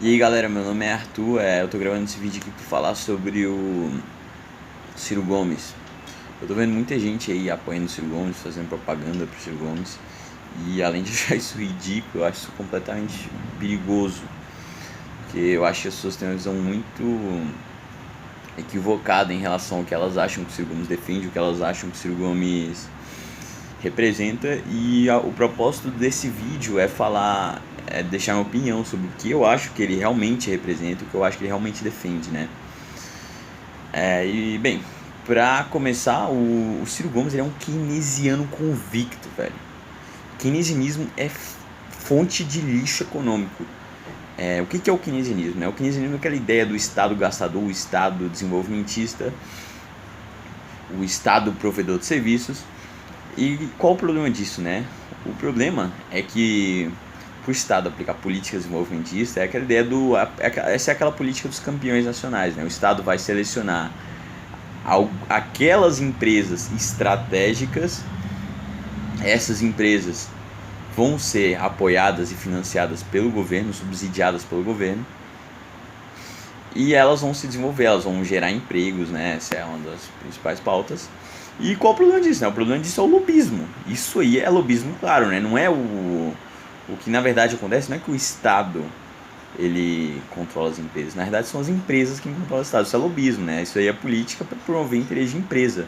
E aí galera, meu nome é Arthur, eu tô gravando esse vídeo aqui pra falar sobre o Ciro Gomes. Eu tô vendo muita gente aí apoiando o Ciro Gomes, fazendo propaganda pro Ciro Gomes. E além de achar isso ridículo, eu acho isso completamente perigoso. Porque eu acho que as pessoas têm uma visão muito equivocada em relação ao que elas acham que o Ciro Gomes defende, o que elas acham que o Ciro Gomes representa. E o propósito desse vídeo é falar, deixar minha opinião sobre o que eu acho que ele realmente representa, o que eu acho que ele realmente defende, né? Bem, pra começar, o Ciro Gomes ele é um keynesiano convicto, velho. Keynesianismo é fonte de lixo econômico. O que é o keynesianismo? O keynesianismo é aquela ideia do Estado gastador, o Estado desenvolvimentista, o Estado provedor de serviços. E qual o problema disso, né? O problema é que o Estado aplicar políticas desenvolvimentistas é aquela ideia do... Essa é aquela política dos campeões nacionais, né? O Estado vai selecionar aquelas empresas estratégicas, essas empresas vão ser apoiadas e financiadas pelo governo, subsidiadas pelo governo, e elas vão se desenvolver, elas vão gerar empregos, né? Essa é uma das principais pautas. E qual o problema disso, né? O problema disso é o lobismo. Isso aí é lobismo, claro, né? Não é o que na verdade acontece, não é que o Estado ele controla as empresas. Na verdade são as empresas que controlam o Estado. Isso é lobismo, né? Isso aí é política para promover interesse de empresa.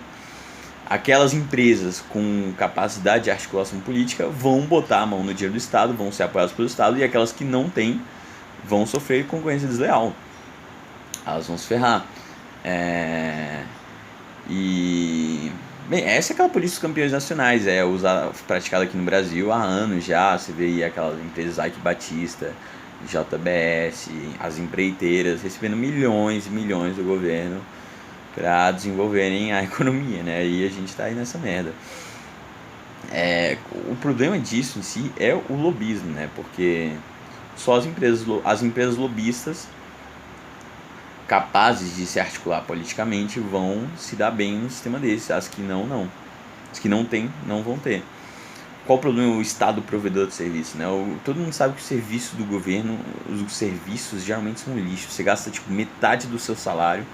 Aquelas empresas com capacidade de articulação política vão botar a mão no dinheiro do Estado, vão ser apoiadas pelo Estado, e aquelas que não têm vão sofrer concorrência desleal. Elas vão se ferrar. Bem, essa é aquela política dos campeões nacionais, praticada aqui no Brasil há anos já. Você vê aí aquelas empresas Ike Batista, JBS, as empreiteiras recebendo milhões e milhões do governo para desenvolverem a economia, né? E a gente tá aí nessa merda. O problema disso em si é o lobismo, né? Porque só as empresas lobistas capazes de se articular politicamente vão se dar bem no sistema desse. As que não. As que não tem, não vão ter. Qual o problema? O Estado provedor de serviço, né? Todo mundo sabe que o serviço do governo, os serviços geralmente são lixo. Você gasta tipo metade do seu salário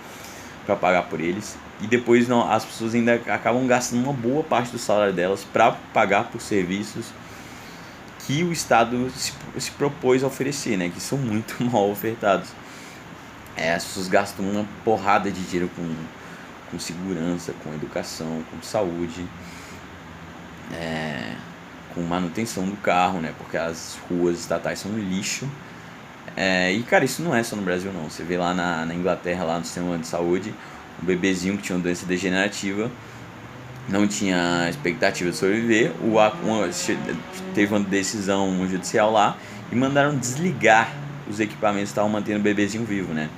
para pagar por eles, e depois não, as pessoas ainda acabam gastando uma boa parte do salário delas para pagar por serviços que o Estado se propôs a oferecer, né? Que são muito mal ofertados. As pessoas gastam uma porrada de dinheiro com segurança, com educação, com saúde, com manutenção do carro, né? Porque as ruas estatais são um lixo. E cara, isso não é só no Brasil não. Você vê lá na Inglaterra, lá no sistema de saúde, um bebezinho que tinha uma doença degenerativa, não tinha expectativa de sobreviver, teve uma decisão judicial lá e mandaram desligar os equipamentos que estavam mantendo o bebezinho vivo, né?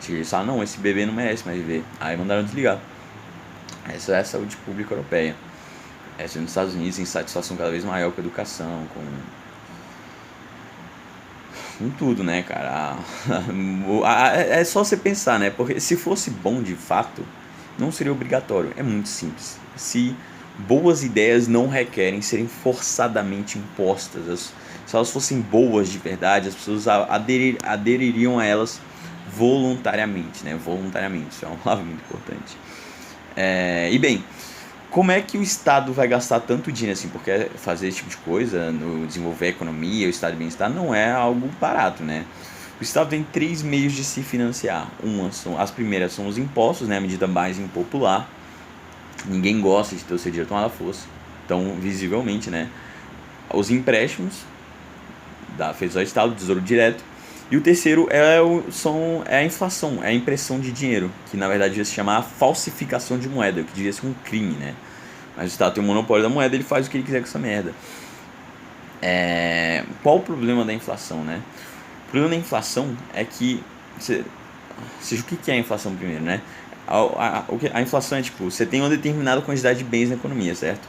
Eles falaram, não, esse bebê não merece mais viver. Aí mandaram desligar. Essa é a saúde pública europeia. Essa nos Estados Unidos, insatisfação cada vez maior com a educação, com tudo, né, cara? É só você pensar, né? Porque se fosse bom de fato, não seria obrigatório. É muito simples. Se boas ideias não requerem serem forçadamente impostas, se elas fossem boas de verdade, as pessoas adeririam a elas voluntariamente, né? Voluntariamente, isso é uma palavra muito importante. E bem, como é que o Estado vai gastar tanto dinheiro assim? Porque fazer esse tipo de coisa, no desenvolver a economia, o Estado de bem-estar, não é algo barato, né? O Estado tem 3 meios de se financiar. As primeiras são os impostos, né? A medida mais impopular. Ninguém gosta de ter o seu dinheiro tomado à força. Então, visivelmente, né? Os empréstimos feitos ao Estado, Tesouro Direto. E o terceiro é a inflação, é a impressão de dinheiro, que na verdade devia se chamar falsificação de moeda, que devia ser um crime, né? Mas o Estado tem o monopólio da moeda, ele faz o que ele quiser com essa merda. Qual o problema da inflação, né? O problema da inflação é que... Seja o que é a inflação primeiro, né? A inflação é tipo, você tem uma determinada quantidade de bens na economia, certo?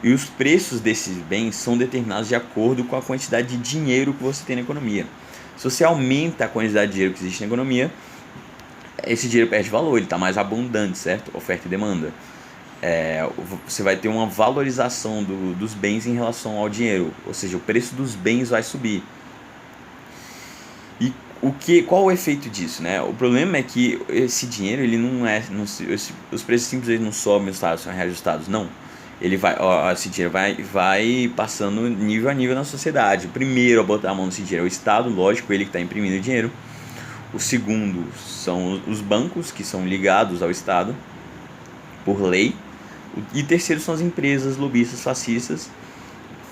E os preços desses bens são determinados de acordo com a quantidade de dinheiro que você tem na economia. Se você aumenta a quantidade de dinheiro que existe na economia, esse dinheiro perde valor, ele está mais abundante, certo? Oferta e demanda. Você vai ter uma valorização dos bens em relação ao dinheiro, ou seja, o preço dos bens vai subir. E Qual o efeito disso, né? O problema é que esse dinheiro, ele não é, não, os preços simplesmente não sobem, os estados são reajustados, não. Ele vai, ó, esse dinheiro vai passando nível a nível na sociedade. O primeiro a botar a mão nesse dinheiro é o Estado, lógico, ele que está imprimindo o dinheiro. O segundo são os bancos, que são ligados ao Estado por lei. E terceiro são as empresas lobistas fascistas,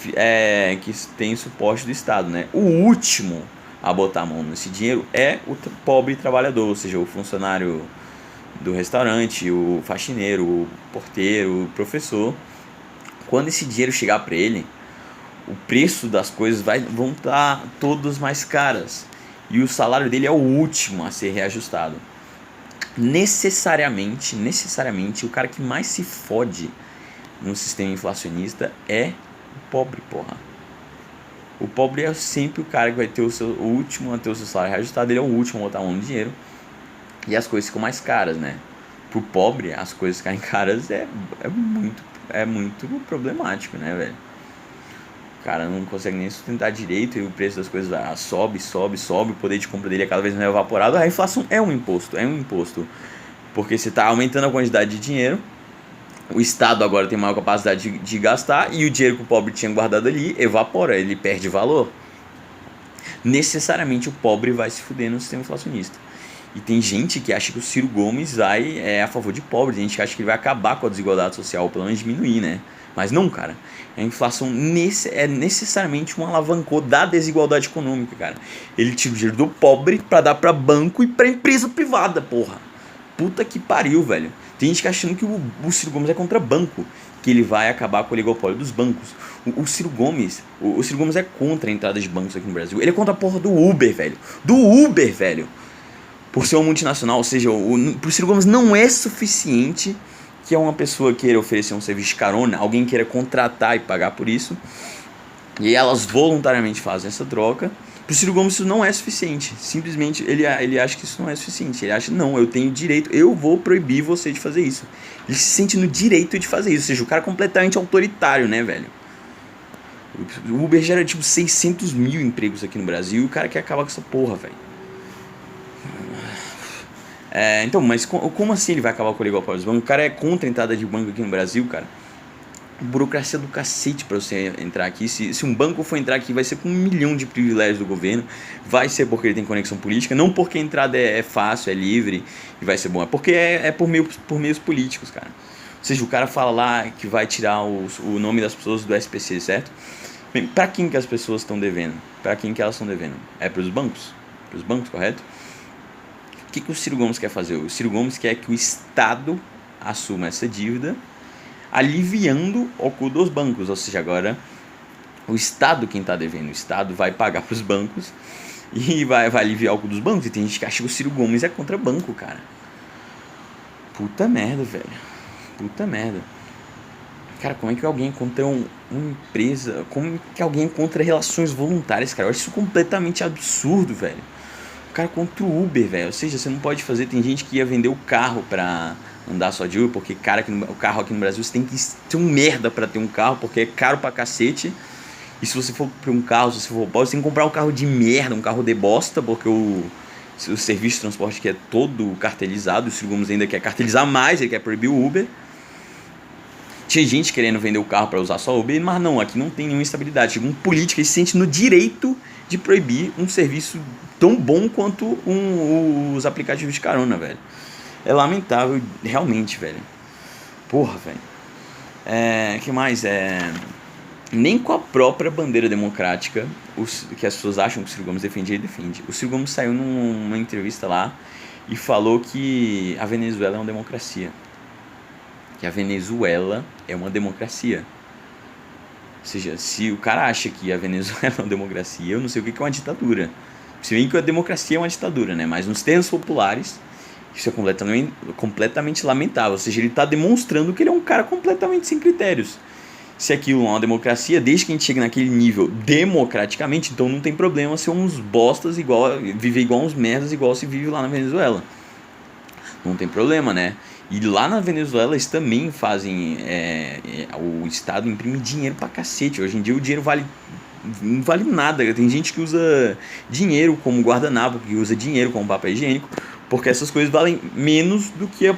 que têm suporte do Estado, né? O último a botar a mão nesse dinheiro é o pobre trabalhador, ou seja, o funcionário do restaurante, o faxineiro, o porteiro, o professor. Quando esse dinheiro chegar para ele, o preço das coisas vão estar todas mais caras e o salário dele é o último a ser reajustado. Necessariamente, o cara que mais se fode no sistema inflacionista é o pobre, porra. O pobre é sempre o cara que vai ter o último a ter o seu salário reajustado, ele é o último a botar a mão no dinheiro e as coisas ficam mais caras, né? Pro pobre, as coisas ficarem caras é muito problemático, né, velho? O cara não consegue nem sustentar direito e o preço das coisas sobe, o poder de compra dele é cada vez mais evaporado. A inflação é um imposto, porque você está aumentando a quantidade de dinheiro, o Estado agora tem maior capacidade de gastar e o dinheiro que o pobre tinha guardado ali evapora, ele perde valor. Necessariamente o pobre vai se fuder no sistema inflacionista. E tem gente que acha que o Ciro Gomes é a favor de pobre, tem gente que acha que ele vai acabar com a desigualdade social, ou pelo menos diminuir, né? Mas não, cara. A inflação é necessariamente um alavancou da desigualdade econômica, cara. Ele tira o dinheiro do pobre pra dar pra banco e pra empresa privada, porra. Puta que pariu, velho. Tem gente que achando que o Ciro Gomes é contra banco, que ele vai acabar com o oligopólio dos bancos. O Ciro Gomes é contra a entrada de bancos aqui no Brasil. Ele é contra a porra do Uber, velho. Por ser uma multinacional, ou seja, pro Ciro Gomes não é suficiente que uma pessoa queira oferecer um serviço de carona, alguém queira contratar e pagar por isso, e elas voluntariamente fazem essa troca. Pro Ciro Gomes isso não é suficiente, simplesmente ele acha que isso não é suficiente, ele acha, não, eu tenho direito, eu vou proibir você de fazer isso. Ele se sente no direito de fazer isso, ou seja, o cara é completamente autoritário, né, velho? O Uber gera tipo 600 mil empregos aqui no Brasil e o cara quer acabar com essa porra, velho. Então, mas como assim ele vai acabar com o oligopólio dos bancos? O cara é contra a entrada de banco aqui no Brasil, cara. Burocracia do cacete pra você entrar aqui. Se um banco for entrar aqui, vai ser com 1 milhão de privilégios do governo. Vai ser porque ele tem conexão política. Não porque a entrada é fácil, é livre e vai ser bom. É porque é por meios políticos, cara. Ou seja, o cara fala lá que vai tirar o nome das pessoas do SPC, certo? Bem, pra quem que as pessoas estão devendo? Pra quem que elas estão devendo? É pros bancos? Pros bancos, correto? O que o Ciro Gomes quer fazer? O Ciro Gomes quer que o Estado assuma essa dívida, aliviando o cu dos bancos. Ou seja, agora o Estado quem está devendo, o Estado vai pagar para os bancos e vai aliviar o cu dos bancos. E tem gente que acha que o Ciro Gomes é contra banco, cara. Puta merda, velho. Puta merda. Cara, como é que alguém contra uma empresa... Como que alguém contra relações voluntárias, cara? Eu acho isso completamente absurdo, velho. O cara contra o Uber, velho. Ou seja, você não pode fazer... Tem gente que ia vender o carro pra andar só de Uber, porque o carro aqui no Brasil você tem que ser um merda pra ter um carro, porque é caro pra cacete. E se você for pra um carro, se você for pobre, você tem que comprar um carro de merda, um carro de bosta, porque o serviço de transporte que é todo cartelizado, o Ciro Gomes ainda quer cartelizar mais, ele quer proibir o Uber. Tinha gente querendo vender o carro para usar só Uber, mas não, aqui não tem nenhuma estabilidade. Um político que se sente no direito de proibir um serviço tão bom quanto os aplicativos de carona, velho. É lamentável, realmente, velho. Porra, velho. Que mais? Nem com a própria bandeira democrática, que as pessoas acham que o Ciro Gomes defende, ele defende. O Ciro Gomes saiu numa entrevista lá e falou que a Venezuela é uma democracia. Que a Venezuela é uma democracia. Ou seja, se o cara acha que a Venezuela é uma democracia, eu não sei o que é uma ditadura. Se bem que a democracia é uma ditadura, né? Mas nos termos populares, isso é completamente lamentável. Ou seja, ele está demonstrando que ele é um cara completamente sem critérios. Se aquilo é uma democracia, desde que a gente chegue naquele nível democraticamente, então não tem problema ser uns bostas viver igual uns merdas, igual se vive lá na Venezuela. Não tem problema, né? E lá na Venezuela eles também fazem... o Estado imprime dinheiro pra cacete. Hoje em dia o dinheiro vale não vale nada. Tem gente que usa dinheiro como guardanapo, que usa dinheiro como papel higiênico, porque essas coisas valem menos do que o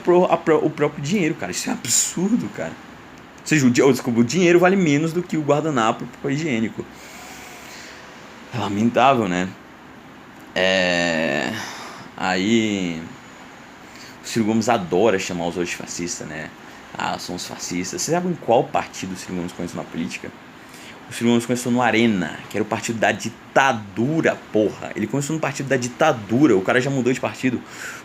próprio dinheiro, cara. Isso é absurdo, cara. Ou seja, o dinheiro vale menos do que o guardanapo e o papel higiênico. É lamentável, né? Aí o Ciro Gomes adora chamar os outros de fascistas, né? Ah, são os fascistas. Vocês sabem qual partido o Ciro Gomes conheceu na política? O Ciro Gomes começou no Arena, que era o partido da ditadura, porra. Ele começou no partido da ditadura. O cara já mudou de partido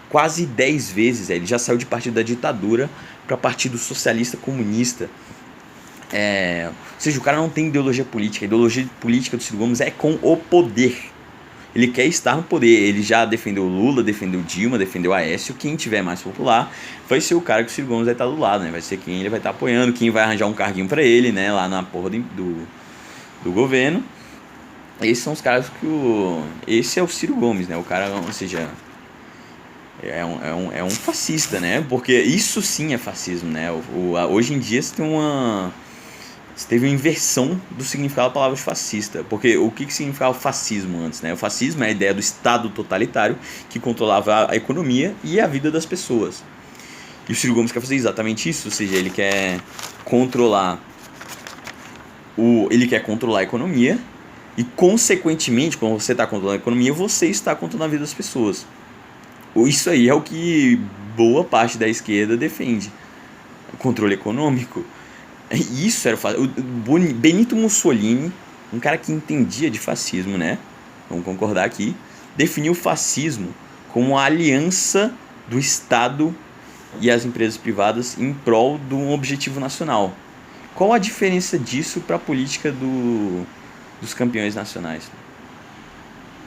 quase 10 vezes. Ele já saiu de partido da ditadura para partido socialista comunista. Ou seja, o cara não tem ideologia política. A ideologia política do Ciro Gomes é com o poder. Ele quer estar no poder. Ele já defendeu Lula, defendeu Dilma, defendeu Aécio. Quem tiver mais popular vai ser o cara que o Ciro Gomes vai estar do lado, né? Vai ser quem ele vai estar apoiando, quem vai arranjar um carguinho pra ele, né? Lá na porra do governo. Esses são os caras que esse é o Ciro Gomes, né? O cara, ou seja, é um fascista, né? Porque isso sim é fascismo, né? Hoje em dia você teve uma inversão do significado da palavra fascista. Porque o que significava o fascismo antes, né? O fascismo é a ideia do Estado totalitário que controlava a economia e a vida das pessoas. E o Ciro Gomes quer fazer exatamente isso, ou seja, ele quer controlar a economia e, consequentemente, quando você está controlando a economia, você está controlando a vida das pessoas. Isso aí é o que boa parte da esquerda defende. O controle econômico. Isso era o Benito Mussolini, um cara que entendia de fascismo, né? Vamos concordar aqui. Definiu o fascismo como a aliança do Estado e as empresas privadas em prol de um objetivo nacional. Qual a diferença disso para a política dos campeões nacionais?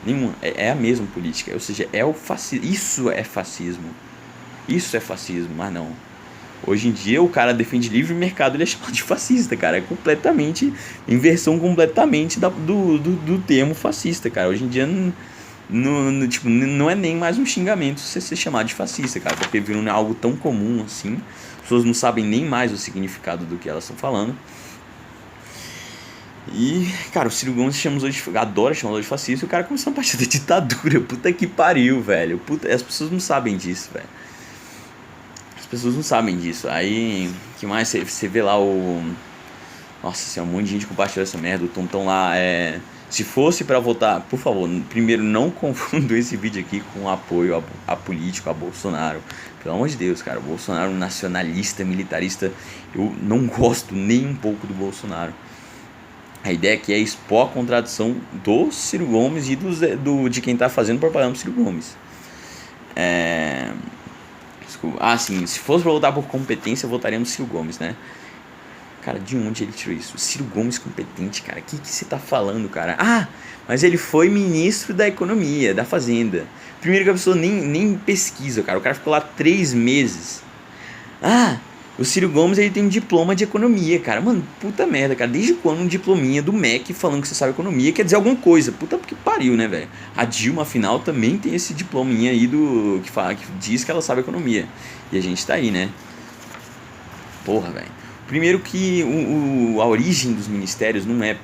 Nenhuma. É a mesma política. Ou seja, é o fascismo. Isso é fascismo. Isso é fascismo, mas não. Hoje em dia o cara defende livre mercado, ele é chamado de fascista, cara. É completamente, inversão completamente do termo fascista, cara. Hoje em dia não é nem mais um xingamento você ser chamado de fascista, cara. Porque virou algo tão comum assim. As pessoas não sabem nem mais o significado do que elas estão falando. E, cara, o Ciro Gomes adora chamar os de fascista. E o cara começou a partir da ditadura. Puta que pariu, velho. As pessoas não sabem disso, velho. As pessoas não sabem disso. Aí, que mais? Você vê lá o... Nossa, tem um monte de gente compartilhando essa merda. O Tontão lá se fosse pra votar... Por favor, primeiro, não confunda esse vídeo aqui com apoio a político, a Bolsonaro. Pelo amor de Deus, cara. O Bolsonaro nacionalista, militarista. Eu não gosto nem um pouco do Bolsonaro. A ideia aqui é expor a contradição do Ciro Gomes e de quem tá fazendo propaganda do Ciro Gomes. Desculpa. Sim, se fosse pra votar por competência, eu votaria no Ciro Gomes, né? Cara, de onde ele tirou isso? O Ciro Gomes competente, cara? O que você tá falando, cara? Mas ele foi ministro da Economia, da Fazenda. Primeiro que a pessoa nem pesquisa, cara. O cara ficou lá 3 meses. O Ciro Gomes, ele tem um diploma de economia, cara. Mano, puta merda, cara. Desde quando um diplominha do MEC falando que você sabe economia quer dizer alguma coisa? Puta que pariu, né, velho? A Dilma, afinal, também tem esse diplominha aí que diz que ela sabe economia. E a gente tá aí, né? Porra, velho. Primeiro que a origem dos ministérios não é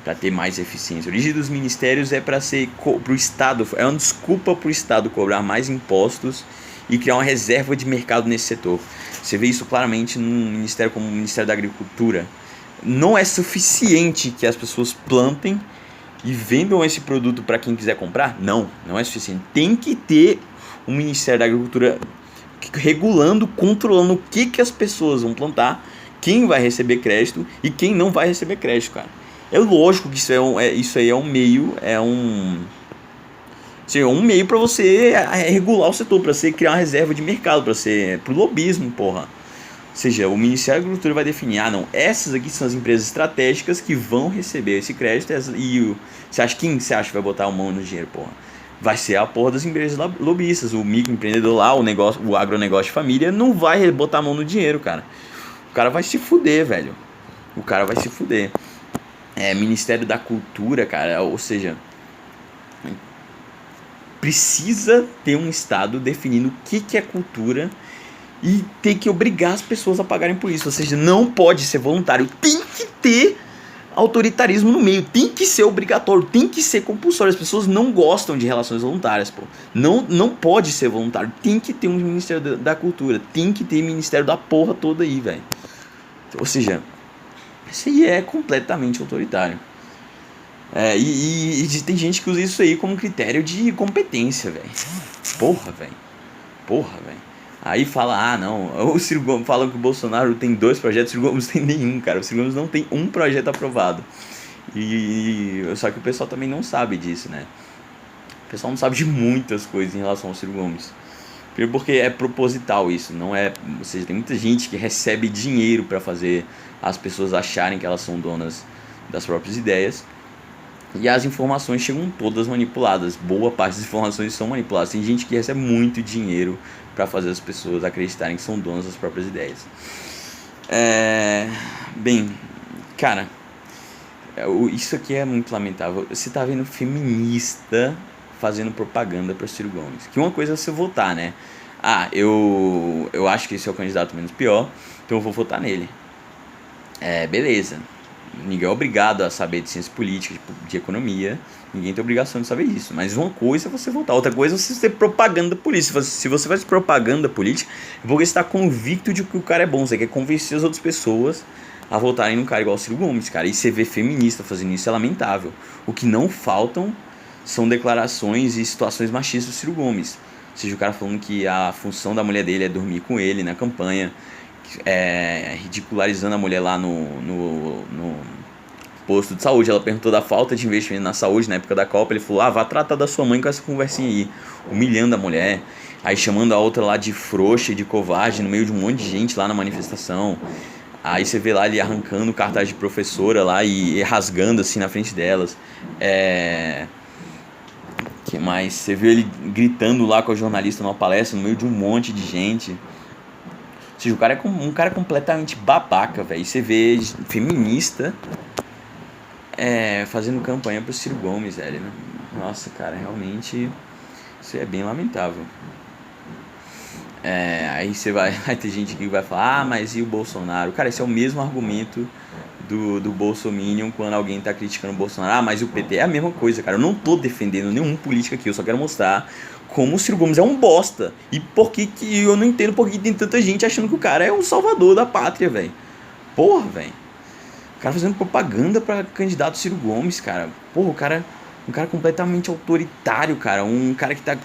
pra ter mais eficiência. A origem dos ministérios é pra ser pro Estado, é uma desculpa pro Estado cobrar mais impostos e criar uma reserva de mercado nesse setor. Você vê isso claramente num ministério como o Ministério da Agricultura. Não é suficiente que as pessoas plantem e vendam esse produto para quem quiser comprar? Não é suficiente. Tem que ter um Ministério da Agricultura regulando, controlando o que as pessoas vão plantar, quem vai receber crédito e quem não vai receber crédito, cara. É lógico que isso aí é um meio, um meio para você regular o setor, para você criar uma reserva de mercado, pro lobismo, porra. Ou seja, o Ministério da Agricultura vai definir, essas aqui são as empresas estratégicas que vão receber esse crédito e quem você acha que vai botar a mão no dinheiro, porra? Vai ser a porra das empresas lobistas, o microempreendedor lá, o agronegócio de família não vai botar a mão no dinheiro, cara. O cara vai se fuder, velho. O cara vai se fuder. Ministério da Cultura, cara, ou seja... Precisa ter um Estado definindo o que é cultura e ter que obrigar as pessoas a pagarem por isso. Ou seja, não pode ser voluntário. Tem que ter autoritarismo no meio. Tem que ser obrigatório, tem que ser compulsório. As pessoas não gostam de relações voluntárias, pô. Não pode ser voluntário. Tem que ter um Ministério da Cultura. Tem que ter Ministério da porra toda aí, velho. Ou seja, isso aí é completamente autoritário. E tem gente que usa isso aí como critério de competência, velho. Porra, velho. Aí fala, não, o Ciro Gomes fala que o Bolsonaro tem 2 projetos, o Ciro Gomes tem nenhum, cara. O Ciro Gomes não tem um projeto aprovado. Só que o pessoal também não sabe disso, né? O pessoal não sabe de muitas coisas em relação ao Ciro Gomes. Primeiro porque é proposital isso, não é... Ou seja, tem muita gente que recebe dinheiro pra fazer as pessoas acharem que elas são donas das próprias ideias. E as informações chegam todas manipuladas. Boa parte das informações são manipuladas. Tem gente que recebe muito dinheiro para fazer as pessoas acreditarem que são donas das próprias ideias. Bem, cara, isso aqui é muito lamentável. Você tá vendo feminista fazendo propaganda para Ciro Gomes. Que uma coisa é você votar, né? Eu acho que esse é o candidato menos pior, então eu vou votar nele. Beleza. Ninguém é obrigado a saber de ciência política, de economia. Ninguém tem obrigação de saber isso. Mas uma coisa é você votar, outra coisa é você ter propaganda política. Se você faz propaganda política, é porque você está convicto de que o cara é bom. Você quer convencer as outras pessoas a votarem num cara igual o Ciro Gomes, cara. E você vê feminista fazendo isso é lamentável. O que não faltam são declarações e situações machistas do Ciro Gomes. Ou seja, o cara falando que a função da mulher dele é dormir com ele na campanha, ridicularizando a mulher lá no posto de saúde. Ela perguntou da falta de investimento na saúde na época da Copa. Ele falou, vá tratar da sua mãe com essa conversinha aí, humilhando a mulher, aí chamando a outra lá de frouxa e de covarde no meio de um monte de gente lá na manifestação. Aí você vê lá ele arrancando cartaz de professora lá e rasgando assim na frente delas. Que mais? Você vê ele gritando lá com a jornalista numa palestra no meio de um monte de gente. Ou seja, o cara é um cara completamente babaca, velho. E você vê feminista fazendo campanha pro Ciro Gomes, velho. Nossa, cara, realmente isso é bem lamentável. Aí você vai ter gente que vai falar, mas e o Bolsonaro? Cara, esse é o mesmo argumento do Bolsominion quando alguém tá criticando o Bolsonaro. Mas o PT é a mesma coisa, cara. Eu não tô defendendo nenhum político aqui, eu só quero mostrar como o Ciro Gomes é um bosta. E por que eu não entendo por que tem tanta gente achando que o cara é o salvador da pátria, velho. Porra, velho. O cara fazendo propaganda pra candidato Ciro Gomes, cara. Porra, um cara completamente autoritário, cara. Um cara que tá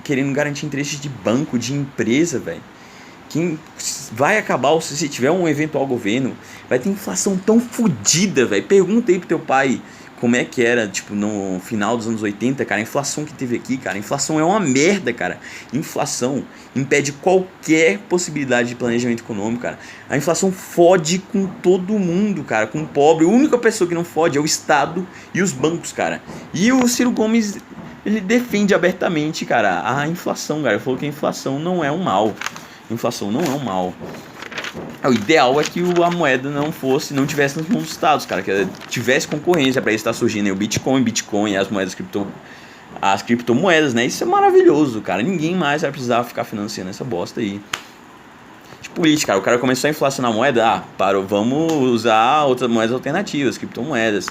querendo garantir interesses de banco, de empresa, velho. Quem vai acabar, se tiver um eventual governo, vai ter inflação tão fodida, velho. Pergunta aí pro teu pai como é que era, tipo, no final dos anos 80, cara, a inflação que teve aqui, cara. A inflação é uma merda, cara. Inflação impede qualquer possibilidade de planejamento econômico, cara. A inflação fode com todo mundo, cara, com o pobre. A única pessoa que não fode é o Estado e os bancos, cara. E o Ciro Gomes, ele defende abertamente, cara, a inflação, cara. Ele falou que a inflação não é um mal. Inflação não é um mal. O ideal é que a moeda não tivesse nas mãos dos estados, cara, que tivesse concorrência. Para isso tá surgindo aí o Bitcoin, as moedas as criptomoedas, né? Isso é maravilhoso, cara. Ninguém mais vai precisar ficar financiando essa bosta aí. De política, cara. O cara começou a inflacionar a moeda, parou, vamos usar outras moedas alternativas, criptomoedas.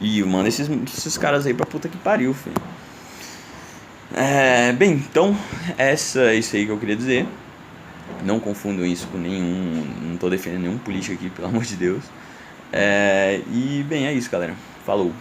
E manda esses caras aí pra puta que pariu, filho. Bem, então, isso aí que eu queria dizer. Não confundam isso com nenhum... Não tô defendendo nenhum político aqui, pelo amor de Deus. E, bem, é isso, galera. Falou.